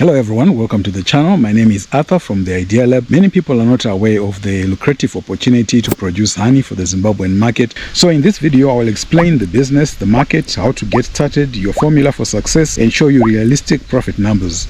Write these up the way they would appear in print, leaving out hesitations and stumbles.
Hello everyone, welcome to the channel. My name is Arthur from the Idea Lab. Many people are not aware of the lucrative opportunity to produce honey for the Zimbabwean market. So in this video, I will explain the business, the market, how to get started, your formula for success, and show you realistic profit numbers.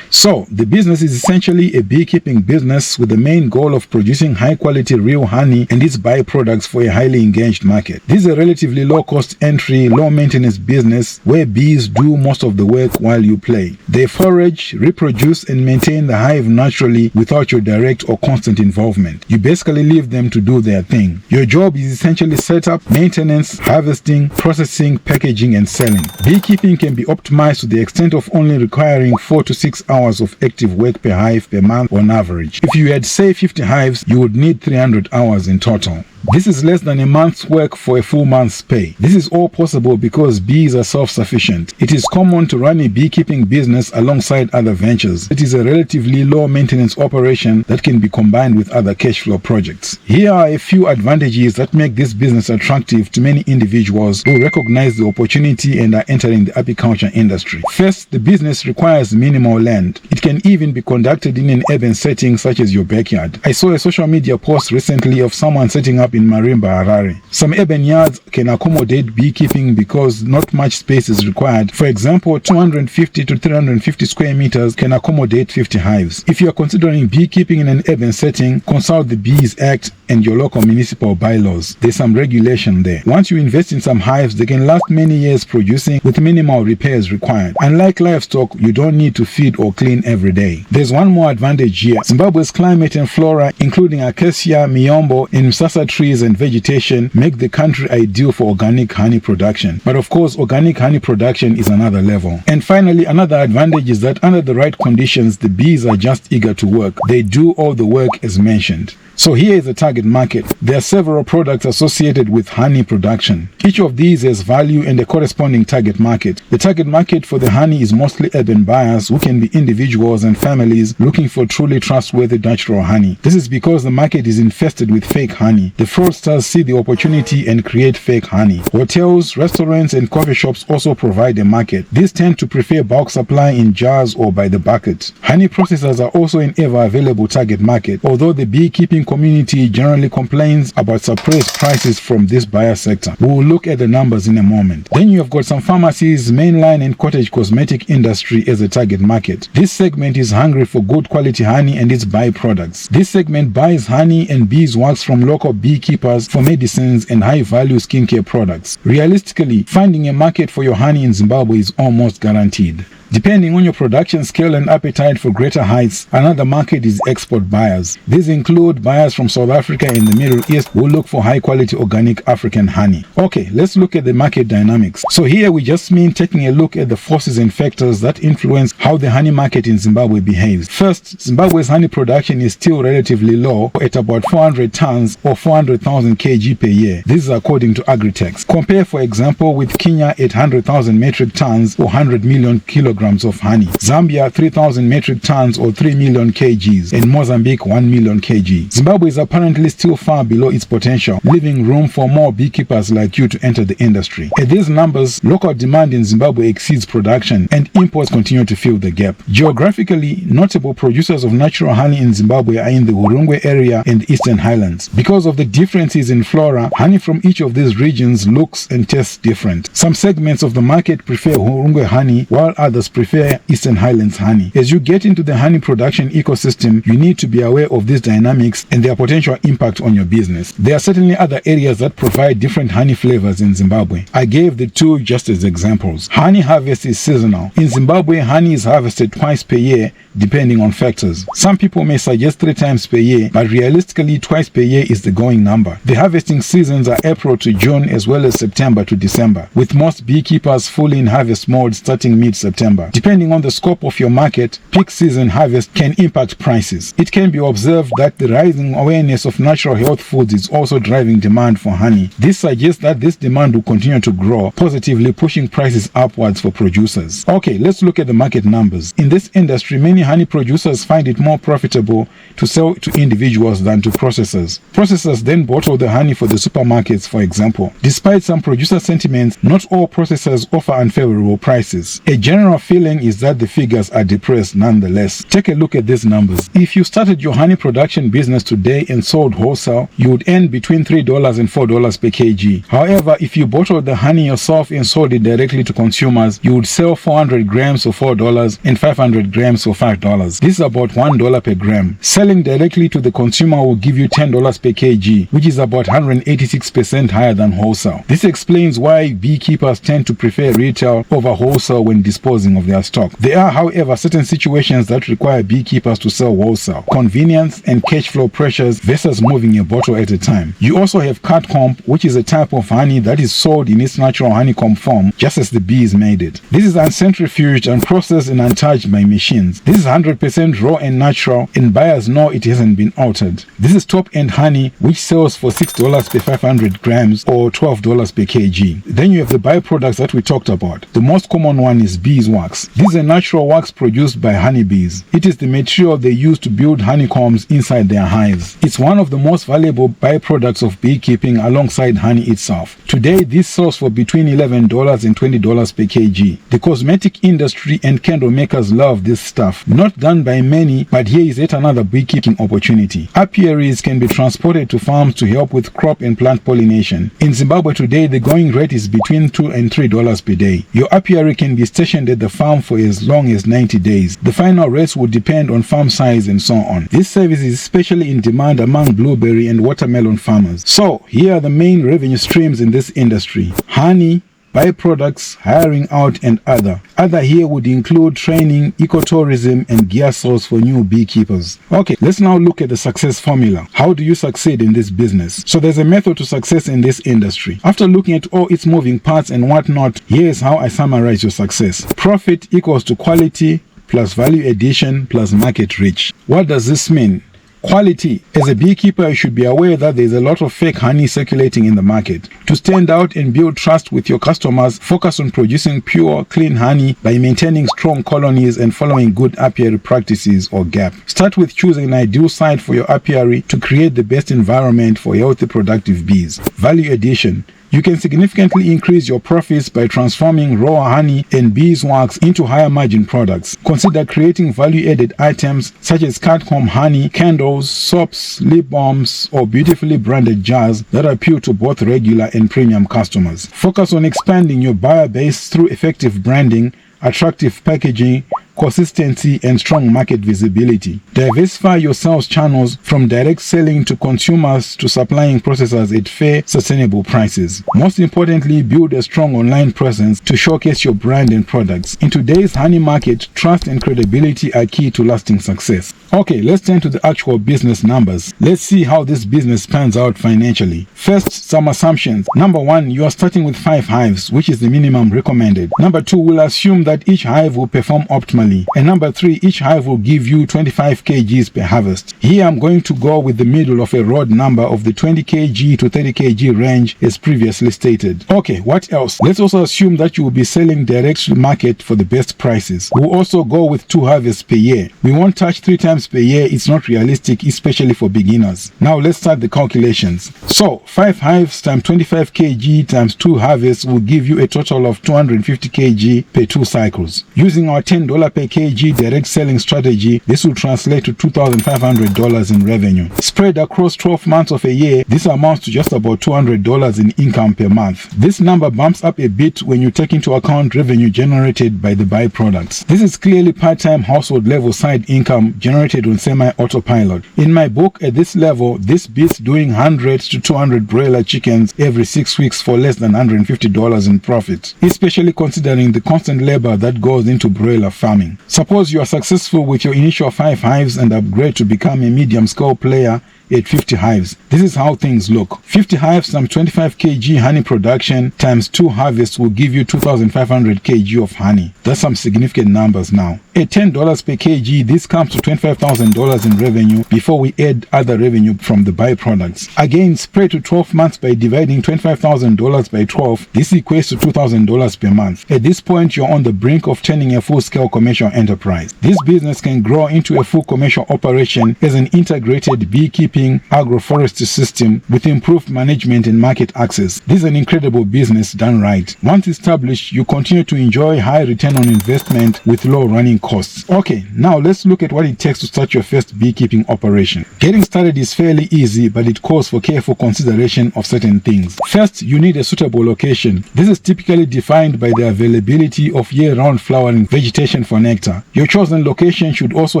So, the business is essentially a beekeeping business with the main goal of producing high-quality real honey and its byproducts for a highly engaged market. This is a relatively low-cost entry, low-maintenance business where bees do most of the work while you play. They forage, reproduce, and maintain the hive naturally without your direct or constant involvement. You basically leave them to do their thing. Your job is essentially setup, maintenance, harvesting, processing, packaging, and selling. Beekeeping can be optimized to the extent of only requiring 4 to 6 hours of active work per hive per month on average. If you had say 50 hives, you would need 300 hours in total. This is less than a month's work for a full month's pay. This is all possible because bees are self-sufficient. It is common to run a beekeeping business alongside other ventures. It is a relatively low maintenance operation that can be combined with other cash flow projects. Here are a few advantages that make this business attractive to many individuals who recognize the opportunity and are entering the apiculture industry. First, the business requires minimal land. It can even be conducted in an urban setting such as your backyard. I saw a social media post recently of someone setting up in Marimba, Harare. Some urban yards can accommodate beekeeping because not much space is required. For example, 250 to 350 square meters can accommodate 50 hives. If you are considering beekeeping in an urban setting, consult the Bees Act and your local municipal bylaws. There's some regulation there. Once you invest in some hives, they can last many years producing with minimal repairs required. Unlike livestock, you don't need to feed or clean every day. There's one more advantage here. Zimbabwe's climate and flora, including acacia, miombo, and msasa trees and vegetation, make the country ideal for organic honey production. But of course, organic honey production is another level. And finally, another advantage is that under the right conditions, the bees are just eager to work. They do all the work as mentioned. So here is the target market. There are several products associated with honey production. Each of these has value and a corresponding target market. The target market for the honey is mostly urban buyers who can be individuals and families looking for truly trustworthy natural honey. This is because the market is infested with fake honey. The fraudsters see the opportunity and create fake honey. Hotels, restaurants, and coffee shops also provide a market. These tend to prefer bulk supply in jars or by the bucket. Honey processors are also an ever-available target market, although the beekeeping community generally complains about suppressed prices from this buyer sector. We will look at the numbers in a moment. Then you have got some pharmacies, mainline and cottage cosmetic industry as a target market. This segment is hungry for good quality honey and its byproducts. This segment buys honey and beeswax from local beekeepers for medicines and high-value skincare products. Realistically, finding a market for your honey in Zimbabwe is almost guaranteed. Depending on your production scale and appetite for greater heights, another market is export buyers. These include buyers from South Africa and the Middle East who look for high-quality organic African honey. Okay, let's look at the market dynamics. So here we just mean taking a look at the forces and factors that influence how the honey market in Zimbabwe behaves. First, Zimbabwe's honey production is still relatively low at about 400 tons or 400,000 kg per year. This is according to Agritex. Compare, for example, with Kenya 800,000 metric tons or 100 million kilograms of honey, Zambia 3,000 metric tons or 3 million kgs, and Mozambique 1 million kg. Zimbabwe is apparently still far below its potential, leaving room for more beekeepers like you to enter the industry. At these numbers, local demand in Zimbabwe exceeds production and imports continue to fill the gap. Geographically, notable producers of natural honey in Zimbabwe are in the Hurungwe area and Eastern Highlands. Because of the differences in flora, honey from each of these regions looks and tastes different. Some segments of the market prefer Hurungwe honey, while others prefer Eastern Highlands honey. As you get into the honey production ecosystem, you need to be aware of these dynamics and their potential impact on your business. There are certainly other areas that provide different honey flavors in Zimbabwe. I gave the two just as examples. Honey harvest is seasonal. In Zimbabwe, honey is harvested twice per year depending on factors. Some people may suggest 3 times per year, but realistically twice per year is the going number. The harvesting seasons are April to June as well as September to December, with most beekeepers fully in harvest mode starting mid-September. Depending on the scope of your market, peak season harvest can impact prices. It can be observed that the rising awareness of natural health foods is also driving demand for honey. This suggests that this demand will continue to grow, positively pushing prices upwards for producers. Okay, let's look at the market numbers. In this industry, many honey producers find it more profitable to sell to individuals than to processors. Processors then bottle the honey for the supermarkets, for example. Despite some producer sentiments, not all processors offer unfavorable prices. A general feeling is that the figures are depressed nonetheless. Take a look at these numbers. If you started your honey production business today and sold wholesale, you would earn between $3 and $4 per kg. However, if you bottled the honey yourself and sold it directly to consumers, you would sell 400 grams for $4 and 500 grams for $5. This is about $1 per gram. Selling directly to the consumer will give you $10 per kg, which is about 186% higher than wholesale. This explains why beekeepers tend to prefer retail over wholesale when disposing of their stock. There are, however, certain situations that require beekeepers to sell wholesale: convenience and cash flow pressures versus moving a bottle at a time. You also have cut comb, which is a type of honey that is sold in its natural honeycomb form, just as the bees made it. This is uncentrifuged and processed and untouched by machines. This is 100% raw and natural, and buyers know it hasn't been altered. This is top-end honey, which sells for $6 per 500 grams or $12 per kg. Then you have the byproducts that we talked about. The most common one is beeswax. This is a natural wax produced by honeybees. It is the material they use to build honeycombs inside their hives. It's one of the most valuable byproducts of beekeeping alongside honey itself. Today, this sells for between $11 and $20 per kg. The cosmetic industry and candle makers love this stuff. Not done by many, but here is yet another beekeeping opportunity. Apiaries can be transported to farms to help with crop and plant pollination. In Zimbabwe today, the going rate is between $2 and $3 per day. Your apiary can be stationed at the farm for as long as 90 days. The final rates will depend on farm size and so on. This service is especially in demand among blueberry and watermelon farmers. So, here are the main revenue streams in this industry: honey, byproducts, hiring out, and other. Other here would include training, ecotourism, and gear sales for new beekeepers. Okay, let's now look at the success formula. How do you succeed in this business? So there's a method to success in this industry. After looking at all its moving parts and whatnot, here's how I summarize your success. Profit equals to quality plus value addition plus market reach. What does this mean? Quality. As a beekeeper, you should be aware that there is a lot of fake honey circulating in the market. To stand out and build trust with your customers, focus on producing pure, clean honey by maintaining strong colonies and following good apiary practices or GAP. Start with choosing an ideal site for your apiary to create the best environment for healthy, productive bees. Value addition. You can significantly increase your profits by transforming raw honey and beeswax into higher margin products. Consider creating value-added items such as cut-comb honey, candles, soaps, lip balms, or beautifully branded jars that appeal to both regular and premium customers. Focus on expanding your buyer base through effective branding, attractive packaging, consistency, and strong market visibility. Diversify your sales channels from direct selling to consumers to supplying processors at fair, sustainable prices. Most importantly, build a strong online presence to showcase your brand and products. In today's honey market, trust and credibility are key to lasting success. Okay, let's turn to the actual business numbers. Let's see how this business pans out financially. First, some assumptions. Number one, you are starting with 5 hives, which is the minimum recommended. Number two, we'll assume that each hive will perform optimally. And number three, each hive will give you 25 kgs per harvest. Here I'm going to go with the middle of a broad number of the 20 kg to 30 kg range as previously stated. Okay, what else? Let's also assume that you will be selling direct to the market for the best prices. We'll also go with 2 harvests per year. We won't touch 3 times per year. It's not realistic, especially for beginners. Now let's start the calculations. So 5 hives times 25 kg times 2 harvests will give you a total of 250 kg per 2 cycles. Using our $10 per kg direct selling strategy, this will translate to $2,500 in revenue. Spread across 12 months of a year, this amounts to just about $200 in income per month. This number bumps up a bit when you take into account revenue generated by the byproducts. This is clearly part-time household level side income generated on semi-autopilot. In my book, at this level, this beats doing 100 to 200 broiler chickens every 6 weeks for less than $150 in profit, especially considering the constant labor that goes into broiler farming. Suppose you are successful with your initial 5 hives and upgrade to become a medium-scale player at 50 hives. This is how things look. 50 hives times 25 kg honey production times 2 harvests will give you 2,500 kg of honey. That's some significant numbers now. At $10 per kg, this comes to $25,000 in revenue before we add other revenue from the byproducts. Again, spread to 12 months by dividing $25,000 by 12. This equates to $2,000 per month. At this point, you're on the brink of turning a full-scale commercial enterprise. This business can grow into a full commercial operation as an integrated beekeeping self-sustaining agroforestry system with improved management and market access. This is an incredible business done right. Once established, you continue to enjoy high return on investment with low running costs. Okay, now let's look at what it takes to start your first beekeeping operation. Getting started is fairly easy, but it calls for careful consideration of certain things. First, you need a suitable location. This is typically defined by the availability of year-round flowering vegetation for nectar. Your chosen location should also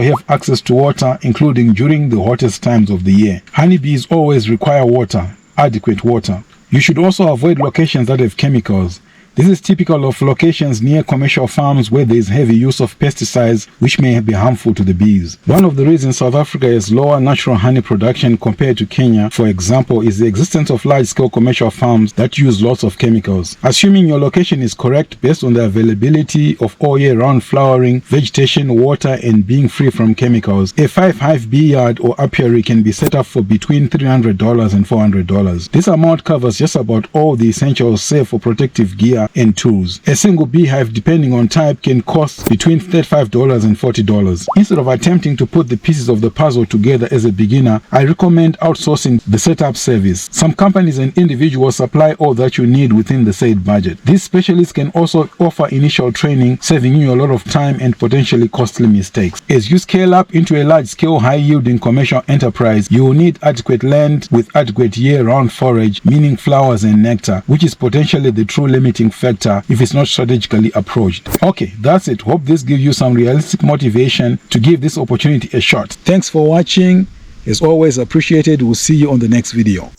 have access to water, including during the hottest times of the year. Honeybees always require water, adequate water. You should also avoid locations that have chemicals. This is typical of locations near commercial farms where there is heavy use of pesticides which may be harmful to the bees. One of the reasons South Africa has lower natural honey production compared to Kenya, for example, is the existence of large-scale commercial farms that use lots of chemicals. Assuming your location is correct based on the availability of all year-round flowering, vegetation, water, and being free from chemicals, a 5-hive bee yard or apiary can be set up for between $300 and $400. This amount covers just about all the essentials save for protective gear and tools. A single beehive, depending on type, can cost between $35 and $40. Instead of attempting to put the pieces of the puzzle together as a beginner, I recommend outsourcing the setup service. Some companies and individuals supply all that you need within the said budget. These specialists can also offer initial training, saving you a lot of time and potentially costly mistakes. As you scale up into a large-scale, high-yielding commercial enterprise, you will need adequate land with adequate year-round forage, meaning flowers and nectar, which is potentially the true limiting factor if it's not strategically approached. Okay, that's it. Hope this gives you some realistic motivation to give this opportunity a shot. Thanks for watching. As always, appreciated. We'll see you on the next video.